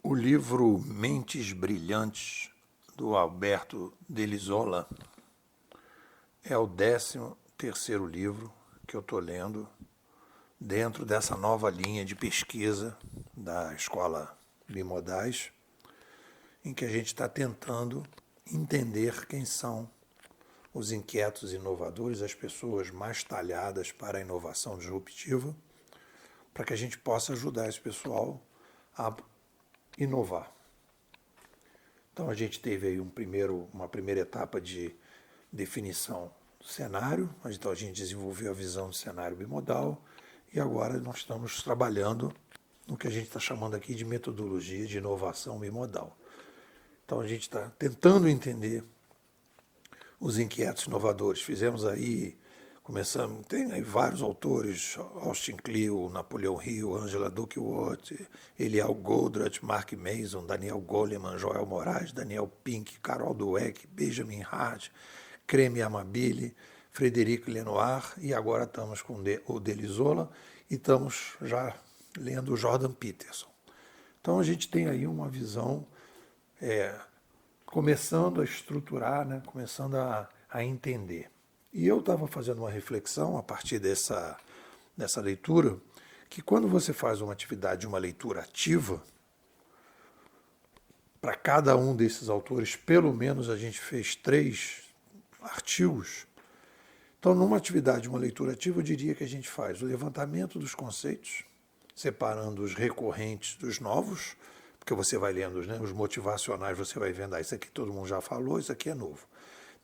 O livro Mentes Brilhantes, do Alberto Delisola, é o 13º livro que eu estou lendo dentro dessa nova linha de pesquisa da Escola Bimodais, em que a gente está tentando entender quem são os inquietos inovadores, as pessoas mais talhadas para a inovação disruptiva, para que a gente possa ajudar esse pessoal a inovar. Então a gente teve aí uma primeira etapa de definição do cenário, então a gente desenvolveu a visão do cenário bimodal e agora nós estamos trabalhando no que a gente está chamando aqui de metodologia de inovação bimodal. Então a gente está tentando entender os inquietos inovadores. Tem aí vários autores, Austin Kleon, Napoleão Hill, Angela Duckworth, Eliel Goldratt, Mark Mason, Daniel Goleman, Joel Moraes, Daniel Pink, Carol Dweck, Benjamin Hart, Creme Amabile, Frederic Lenoir, e agora estamos com o Delisola e estamos já lendo o Jordan Peterson. Então a gente tem aí uma visão começando a estruturar, né, começando a entender. E eu estava fazendo uma reflexão a partir dessa leitura, que quando você faz uma atividade, uma leitura ativa, para cada um desses autores, pelo menos a gente fez 3 artigos. Então, numa atividade, uma leitura ativa, eu diria que a gente faz o levantamento dos conceitos, separando os recorrentes dos novos, porque você vai lendo, né, os motivacionais, você vai vendo, isso aqui todo mundo já falou, isso aqui é novo.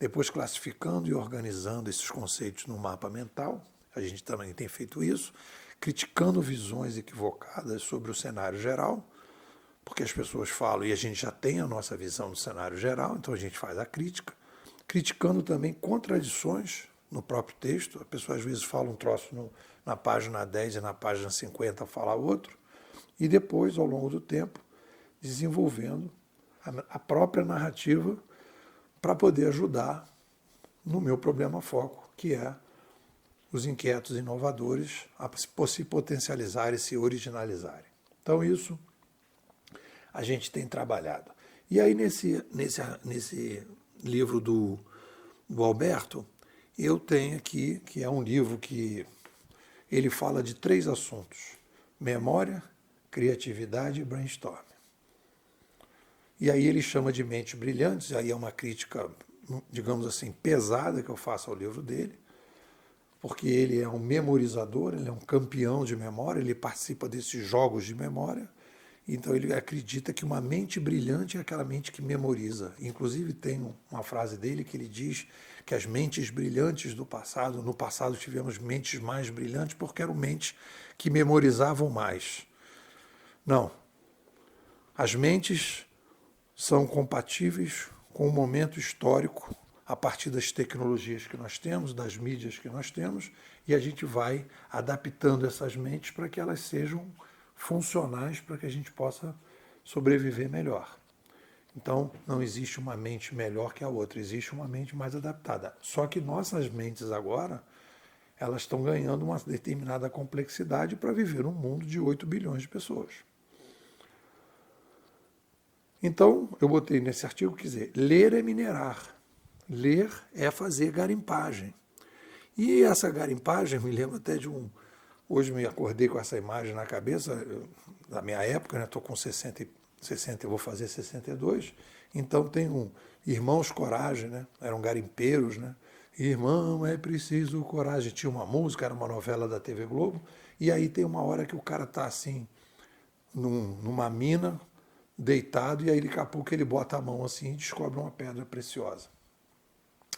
Depois classificando e organizando esses conceitos no mapa mental, a gente também tem feito isso, criticando visões equivocadas sobre o cenário geral, porque as pessoas falam e a gente já tem a nossa visão do cenário geral, então a gente faz a crítica, criticando também contradições no próprio texto. A pessoa às vezes fala um troço na página 10 e na página 50 fala outro, e depois, ao longo do tempo, desenvolvendo a própria narrativa para poder ajudar no meu problema-foco, que é os inquietos inovadores a se potencializarem e se originalizarem. Então, isso a gente tem trabalhado. E aí, nesse livro do Alberto, eu tenho aqui, que é um livro que ele fala de 3 assuntos: memória, criatividade e brainstorming. E aí ele chama de Mentes Brilhantes, aí é uma crítica, digamos assim, pesada que eu faço ao livro dele, porque ele é um memorizador, ele é um campeão de memória, ele participa desses jogos de memória, então ele acredita que uma mente brilhante é aquela mente que memoriza. Inclusive tem uma frase dele que ele diz que as mentes brilhantes do passado, no passado tivemos mentes mais brilhantes porque eram mentes que memorizavam mais. Não. As mentes são compatíveis com o momento histórico a partir das tecnologias que nós temos, das mídias que nós temos, e a gente vai adaptando essas mentes para que elas sejam funcionais para que a gente possa sobreviver melhor. Então, não existe uma mente melhor que a outra, existe uma mente mais adaptada. Só que nossas mentes agora, elas estão ganhando uma determinada complexidade para viver num mundo de 8 bilhões de pessoas. Então, eu botei nesse artigo, quer dizer, ler é minerar, ler é fazer garimpagem. E essa garimpagem, me lembro até de hoje me acordei com essa imagem na cabeça, da minha época, estou com 60, eu vou fazer 62, então tem Irmãos Coragem, né? Eram garimpeiros, né? Irmão, é preciso coragem. Tinha uma música, era uma novela da TV Globo, e aí tem uma hora que o cara está assim, numa mina, deitado, e aí daqui a pouco ele bota a mão assim e descobre uma pedra preciosa.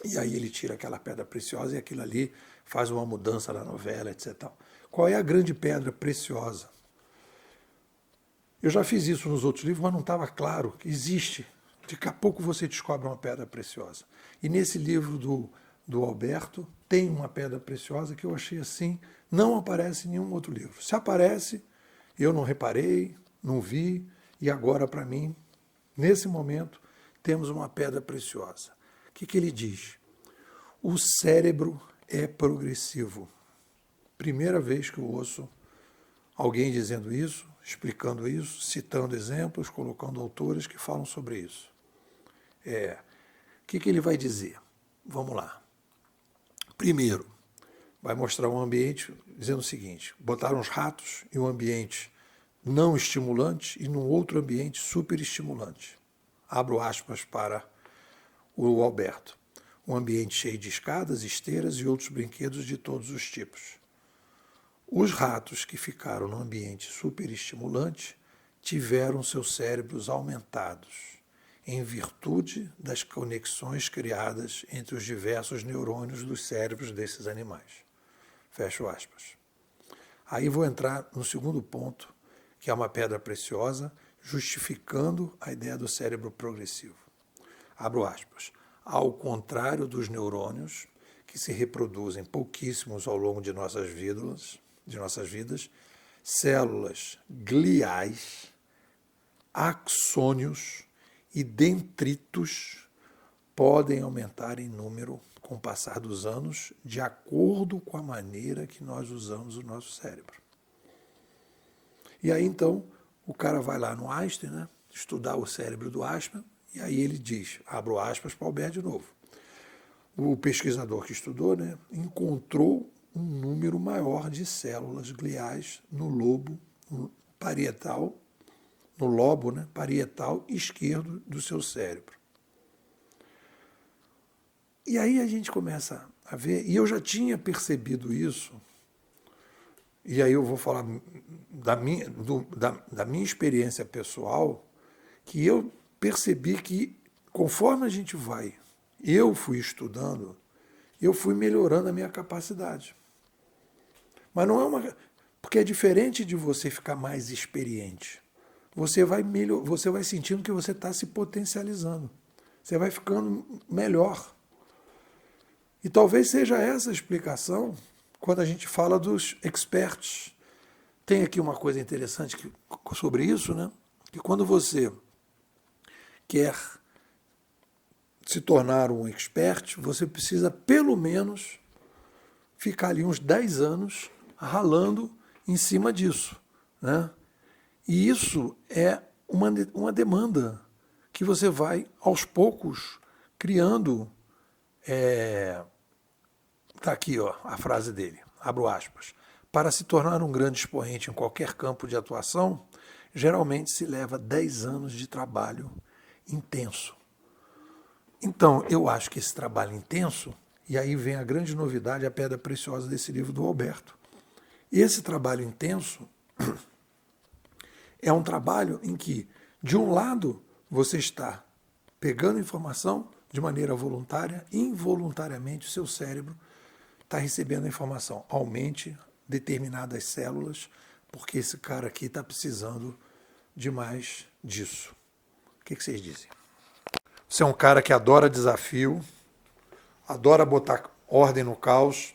E aí ele tira aquela pedra preciosa e aquilo ali faz uma mudança na novela, etc. Qual é a grande pedra preciosa? Eu já fiz isso nos outros livros, mas não estava claro que existe. Daqui a pouco você descobre uma pedra preciosa. E nesse livro do Alberto tem uma pedra preciosa que eu achei assim, não aparece em nenhum outro livro. Se aparece, eu não reparei, não vi, e agora, para mim, nesse momento, temos uma pedra preciosa. O que ele diz? O cérebro é progressivo. Primeira vez que eu ouço alguém dizendo isso, explicando isso, citando exemplos, colocando autores que falam sobre isso. O que ele vai dizer? Vamos lá. Primeiro, vai mostrar um ambiente dizendo o seguinte: botaram os ratos em um ambiente não estimulante e num outro ambiente super estimulante. Abro aspas para o Alberto. Um ambiente cheio de escadas, esteiras e outros brinquedos de todos os tipos. Os ratos que ficaram no ambiente superestimulante tiveram seus cérebros aumentados, em virtude das conexões criadas entre os diversos neurônios dos cérebros desses animais. Fecho aspas. Aí vou entrar no segundo ponto, que é uma pedra preciosa, justificando a ideia do cérebro progressivo. Abro aspas. Ao contrário dos neurônios, que se reproduzem pouquíssimos ao longo de nossas vidas, células gliais, axônios e dendritos podem aumentar em número com o passar dos anos, de acordo com a maneira que nós usamos o nosso cérebro. E aí, então, o cara vai lá no Einstein, né, estudar o cérebro do Einstein, e aí ele diz, abro aspas para o Albert de novo, o pesquisador que estudou, né, encontrou um número maior de células gliais no lobo parietal, no lobo, né, parietal esquerdo do seu cérebro. E aí a gente começa a ver, e eu já tinha percebido isso, e aí eu vou falar da minha experiência pessoal, que eu percebi que conforme a gente vai, eu fui estudando, eu fui melhorando a minha capacidade. Mas não é uma... Porque é diferente de você ficar mais experiente. Você vai sentindo que você está se potencializando. Você vai ficando melhor. E talvez seja essa a explicação quando a gente fala dos experts. Tem aqui uma coisa interessante sobre isso, né? Que quando você quer se tornar um expert, você precisa pelo menos ficar ali uns 10 anos ralando em cima disso, né? E isso é uma demanda que você vai, aos poucos, criando. Está aqui ó, a frase dele, abro aspas. Para se tornar um grande expoente em qualquer campo de atuação, geralmente se leva 10 anos de trabalho intenso. Então, eu acho que esse trabalho intenso, e aí vem a grande novidade, a pedra preciosa desse livro do Alberto. Esse trabalho intenso é um trabalho em que, de um lado, você está pegando informação de maneira voluntária, involuntariamente o seu cérebro está recebendo a informação. Aumente determinadas células, porque esse cara aqui está precisando de mais disso. O que vocês dizem? Você é um cara que adora desafio, adora botar ordem no caos,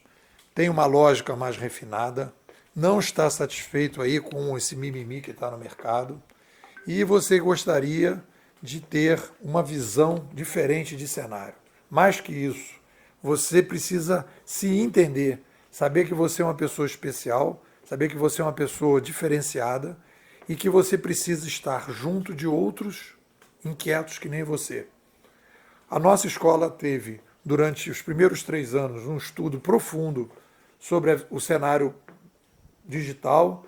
tem uma lógica mais refinada, não está satisfeito aí com esse mimimi que está no mercado e você gostaria de ter uma visão diferente de cenário. Mais que isso, você precisa se entender, saber que você é uma pessoa especial, saber que você é uma pessoa diferenciada e que você precisa estar junto de outros inquietos que nem você. A nossa escola teve, durante os primeiros 3 anos, um estudo profundo sobre o cenário digital.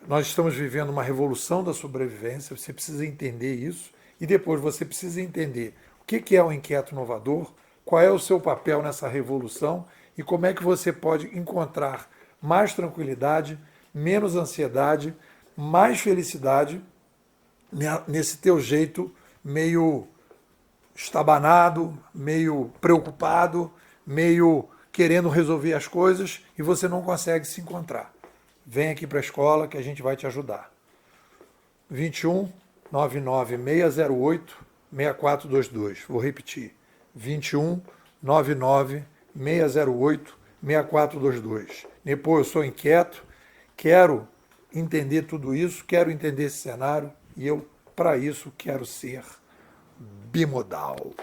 Nós estamos vivendo uma revolução da sobrevivência, você precisa entender isso, e depois você precisa entender o que é um inquieto inovador, qual é o seu papel nessa revolução e como é que você pode encontrar mais tranquilidade, menos ansiedade, mais felicidade nesse teu jeito meio estabanado, meio preocupado, meio querendo resolver as coisas e você não consegue se encontrar. Vem aqui para a escola que a gente vai te ajudar. 21 99 608 6422. Vou repetir. 21 99 608 6422. Depois eu sou inquieto, quero entender tudo isso, quero entender esse cenário e eu, para isso, quero ser bimodal.